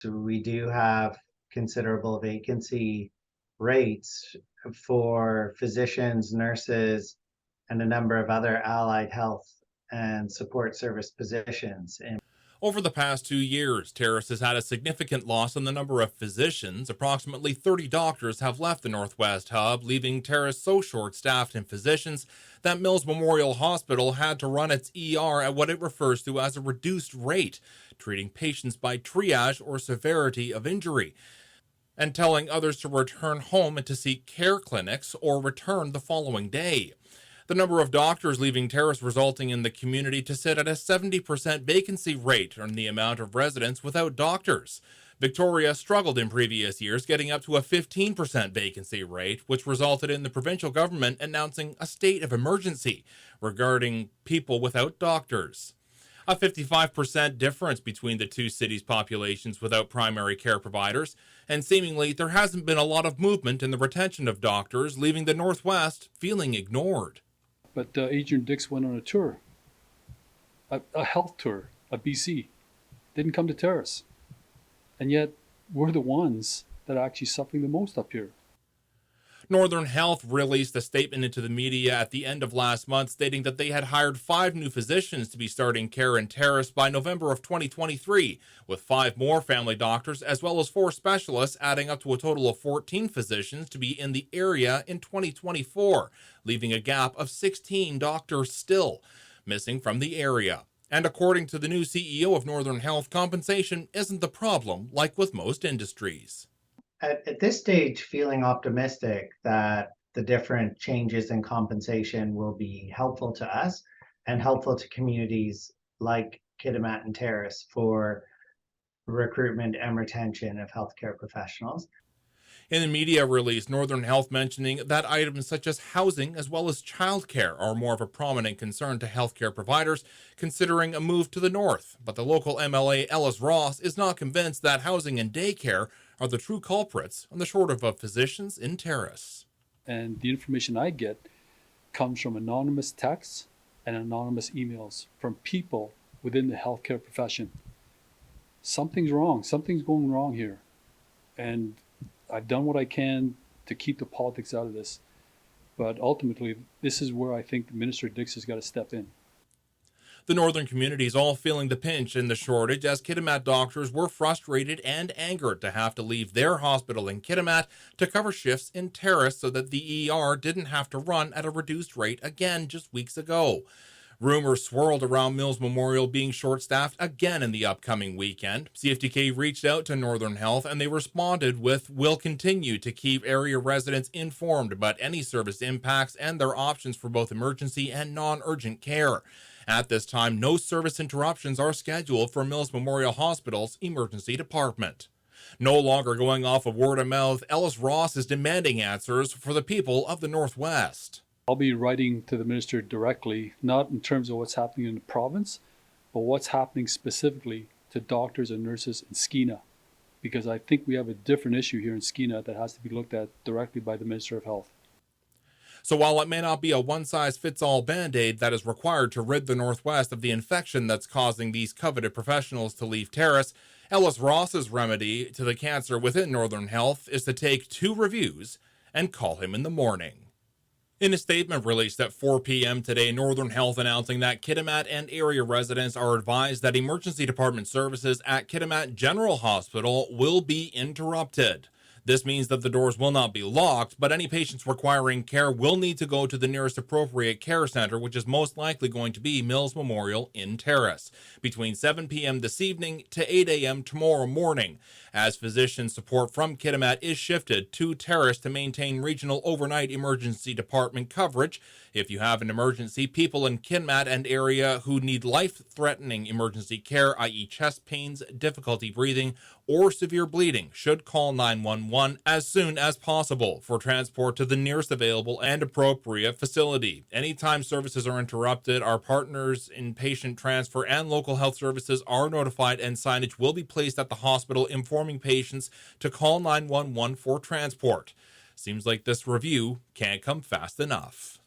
So we do have considerable vacancy rates for physicians, nurses, and a number of other allied health and support service positions. And Over the past 2 years, Terrace has had a significant loss in the number of physicians. Approximately 30 doctors have left the Northwest Hub, leaving Terrace so short-staffed in physicians that Mills Memorial Hospital had to run its ER at what it refers to as a reduced rate, treating patients by triage or severity of injury, and telling others to return home and to seek care clinics or return the following day. The number of doctors leaving Terrace resulting in the community to sit at a 70% vacancy rate on the amount of residents without doctors. Victoria struggled in previous years, getting up to a 15% vacancy rate, which resulted in the provincial government announcing a state of emergency regarding people without doctors. A 55% difference between the two cities' populations without primary care providers, and seemingly there hasn't been a lot of movement in the retention of doctors, leaving the Northwest feeling ignored. But Adrian Dix went on a tour, a health tour of BC. Didn't come to Terrace. And yet, we're the ones that are actually suffering the most up here. Northern Health released a statement into the media at the end of last month stating that they had hired 5 new physicians to be starting care in Terrace by November of 2023, with 5 more family doctors as well as 4 specialists, adding up to a total of 14 physicians to be in the area in 2024, leaving a gap of 16 doctors still missing from the area. And according to the new CEO of Northern Health, compensation isn't the problem like with most industries. At this stage, feeling optimistic that the different changes in compensation will be helpful to us and helpful to communities like Kitimat and Terrace for recruitment and retention of healthcare professionals. In the media release, Northern Health mentioning that items such as housing as well as childcare are more of a prominent concern to healthcare providers considering a move to the north. But the local MLA Ellis Ross is not convinced that housing and daycare are the true culprits on the shortage of physicians in Terrace. And the information I get comes from anonymous texts and anonymous emails from people within the healthcare profession. Something's wrong. Something's going wrong here. And I've done what I can to keep the politics out of this. But ultimately, this is where I think Minister Dix has got to step in. The northern communities all feeling the pinch in the shortage as Kitimat doctors were frustrated and angered to have to leave their hospital in Kitimat to cover shifts in Terrace so that the ER didn't have to run at a reduced rate again just weeks ago. Rumors swirled around Mills Memorial being short-staffed again in the upcoming weekend. CFTK reached out to Northern Health and they responded with, "We'll continue to keep area residents informed about any service impacts and their options for both emergency and non-urgent care. At this time, no service interruptions are scheduled for Mills Memorial Hospital's emergency department." No longer going off of word of mouth, Ellis Ross is demanding answers for the people of the Northwest. I'll be writing to the minister directly, not in terms of what's happening in the province, but what's happening specifically to doctors and nurses in Skeena, because I think we have a different issue here in Skeena that has to be looked at directly by the Minister of Health. So while it may not be a one-size-fits-all Band-Aid that is required to rid the Northwest of the infection that's causing these coveted professionals to leave Terrace, Ellis Ross's remedy to the cancer within Northern Health is to take 2 reviews and call him in the morning. In a statement released at 4 p.m. today, Northern Health announcing that Kitimat and area residents are advised that emergency department services at Kitimat General Hospital will be interrupted. This means that the doors will not be locked, but any patients requiring care will need to go to the nearest appropriate care center, which is most likely going to be Mills Memorial in Terrace, between 7 p.m. this evening to 8 a.m. tomorrow morning, as physician support from Kitimat is shifted to Terrace to maintain regional overnight emergency department coverage. If you have an emergency, people in Kitimat and area who need life-threatening emergency care, i.e. chest pains, difficulty breathing, or severe bleeding, should call 911 as soon as possible for transport to the nearest available and appropriate facility. Anytime services are interrupted, our partners in patient transfer and local health services are notified and signage will be placed at the hospital informing patients to call 911 for transport. Seems like this review can't come fast enough.